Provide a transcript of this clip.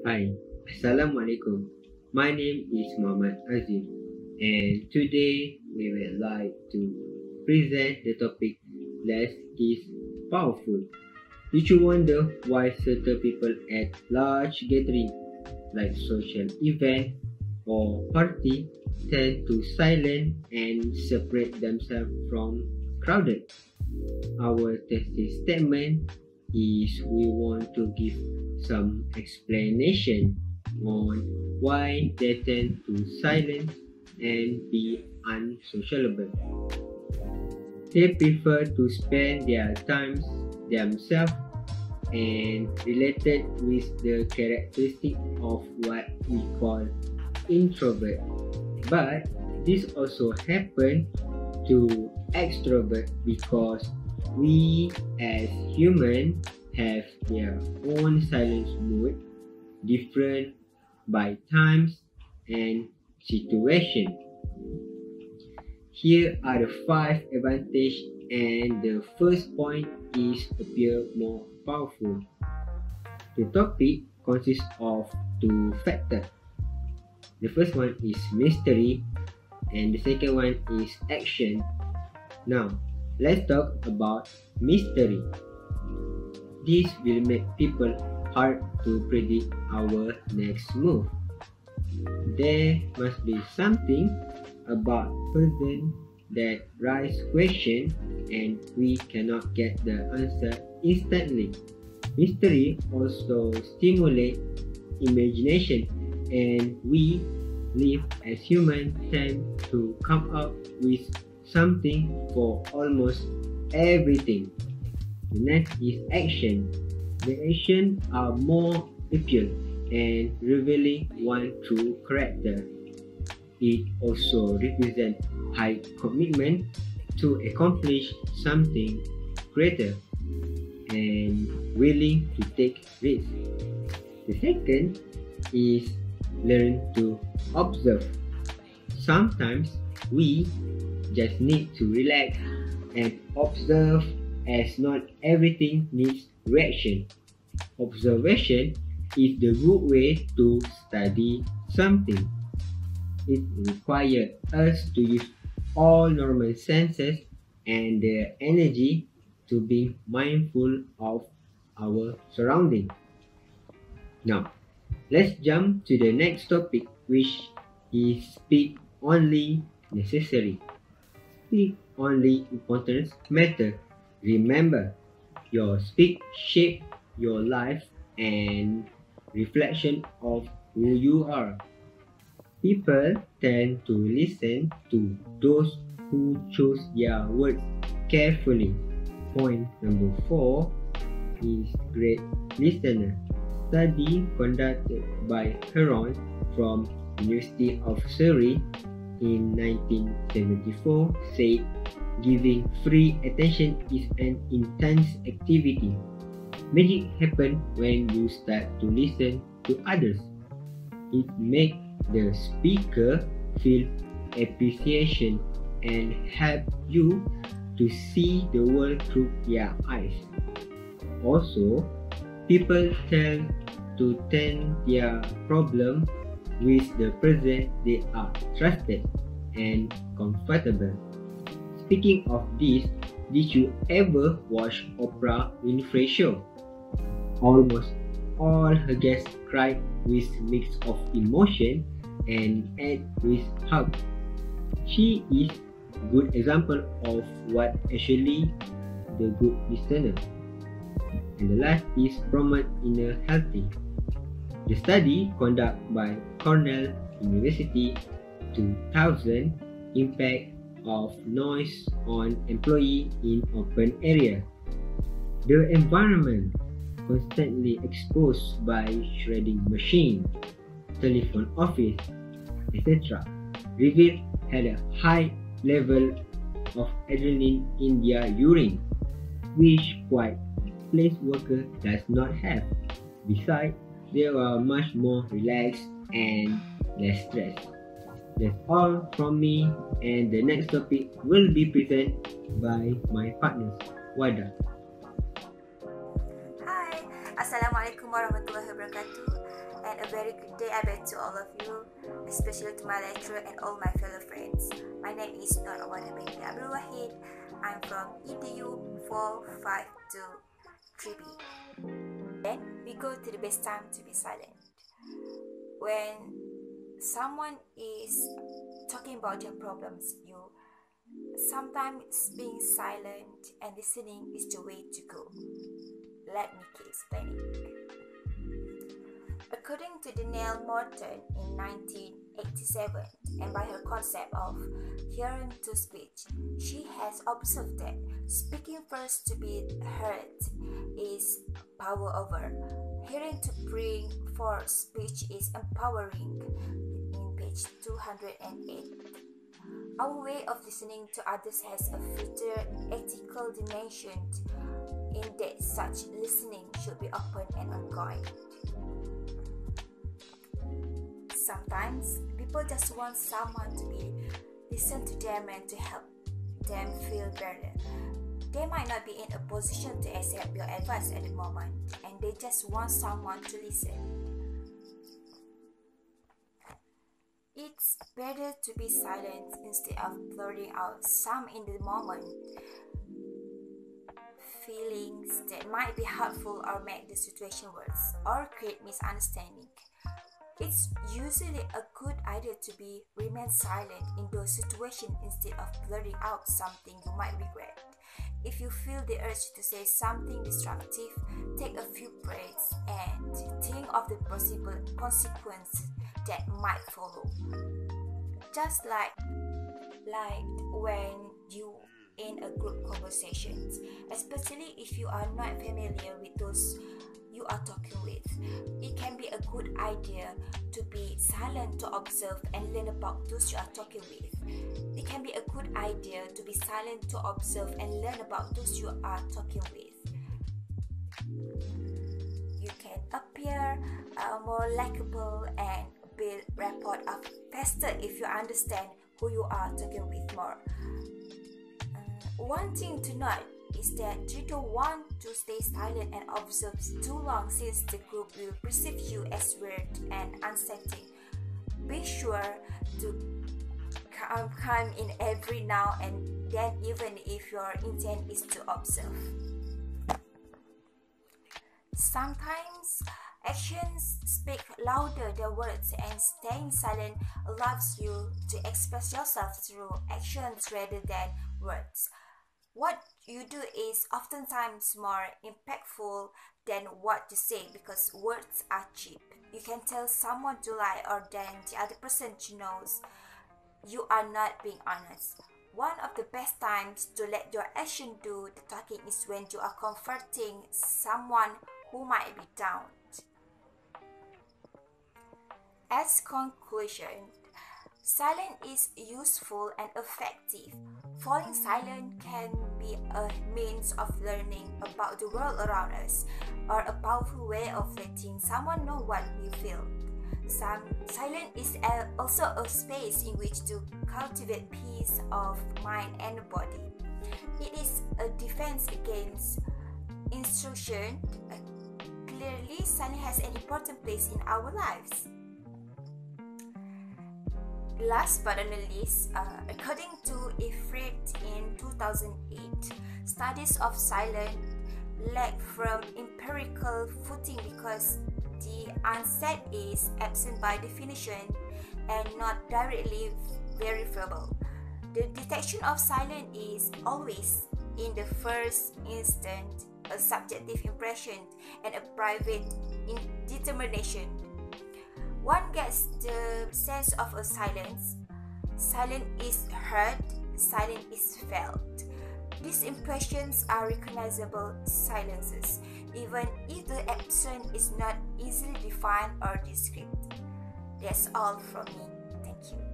Hi, Assalamualaikum. My name is Muhammad Azzim, and today we would like to present the topic less is powerful. Did you wonder why certain people at large gatherings like social event or party tend to silence and separate themselves from crowded? Our thesis statement is we want to give some explanation on why they tend to silence and be unsociable. They prefer to spend their times themselves and related with the characteristic of what we call introvert. But this also happens to extrovert because we as humans have their own silence mood different by times and situation. Here are the five advantages, and the first point is appear more powerful. The topic consists of two factors. The first one is mystery and the second one is action. Now, let's talk about mystery. This will make people hard to predict our next move. There must be something about person that raise question and we cannot get the answer instantly. Mystery also stimulates imagination and we live as humans tend to come up with something for almost everything. The next is action. The actions are more appeal and revealing one true character. It also represents high commitment to accomplish something greater and willing to take risks. The second is learn to observe. Sometimes we just need to relax and observe as not everything needs reaction. Observation is the good way to study something. It requires us to use all normal senses and their energy to be mindful of our surroundings. Now, let's jump to the next topic, which is speak only necessary. Speak only importance matter. Remember, your speak shape your life and reflection of who you are. People tend to listen to those who choose their words carefully. Point number 4 is great listener. Study conducted by Heron from University of Surrey in 1974 said giving free attention is an intense activity. Magic happens when you start to listen to others. It makes the speaker feel appreciation and help you to see the world through their eyes. Also, people tend to turn their problem with the person they are trusted and comfortable. Speaking of this, did you ever watch Oprah Winfrey show? Almost all her guests cried with mix of emotion and ate with hug. She is a good example of what actually the good listener. And the last is promote inner healthy. The study conducted by Cornell University 2000 impact of noise on employee in open area. The environment constantly exposed by shredding machine, telephone office, etc. revealed had a high level of adrenaline in their urine, which quiet place worker does not have. Besides, they are much more relaxed and less stressed. That's all from me, and the next topic will be presented by my partners, Wada. Hai, Assalamualaikum warahmatullahi wabarakatuh. and a very good day I beg to all of you, especially to my lecturer and all my fellow friends. My name is Azzim and Wada. I'm from EDU 452 3B. Then we go to the best time to be silent. When someone is talking about your problems, sometimes being silent and listening is the way to go. Let me keep explaining. According to Danielle Morton in 1987, and by her concept of hearing to speech, she has observed that speaking first to be heard is power over. Hearing to bring forth speech is empowering in page 208. Our way of listening to others has a future ethical dimension in that such listening should be open and ongoing. Sometimes people just want someone to listen to them and to help them feel better. They might not be in a position to accept your advice at the moment, and they just want someone to listen. It's better to be silent instead of blurting out some in the moment feelings that might be hurtful or make the situation worse or create misunderstanding. It's usually a good idea to remain silent in those situations instead of blurting out something you might regret. If you feel the urge to say something destructive, take a few breaths and think of the possible consequences that might follow. Just like when you in a group conversations, especially if you are not familiar with those you are talking with, it can be a good idea to be silent to observe and learn about those you are talking with. It can be a good idea to be silent to observe and learn about those you are talking with. You can appear more likable and build rapport up faster if you understand who you are talking with more. One thing to note is that you don't want to stay silent and observe too long, since the group will perceive you as weird and unsettling. Be sure to come in every now and then, even if your intent is to observe. Sometimes actions speak louder than words, and staying silent allows you to express yourself through actions rather than words. What you do is oftentimes more impactful than what you say, because words are cheap. You can tell someone to lie, or then the other person knows you are not being honest. One of the best times to let your action do the talking is when you are comforting someone who might be down. As conclusion, silence is useful and effective. Falling silent can be a means of learning about the world around us, or a powerful way of letting someone know what we feel. Silence is also a space in which to cultivate peace of mind and body. It is a defense against intrusion. Clearly, silence has an important place in our lives. Last but not least, according to Ifrit in 2008, studies of silence lack from empirical footing because the onset is absent by definition and not directly verifiable. The detection of silence is always, in the first instance, a subjective impression and a private determination. One gets the sense of a silence. Silence is heard, silence is felt. These impressions are recognizable silences, even if the absence is not easily defined or described. That's all from me. Thank you.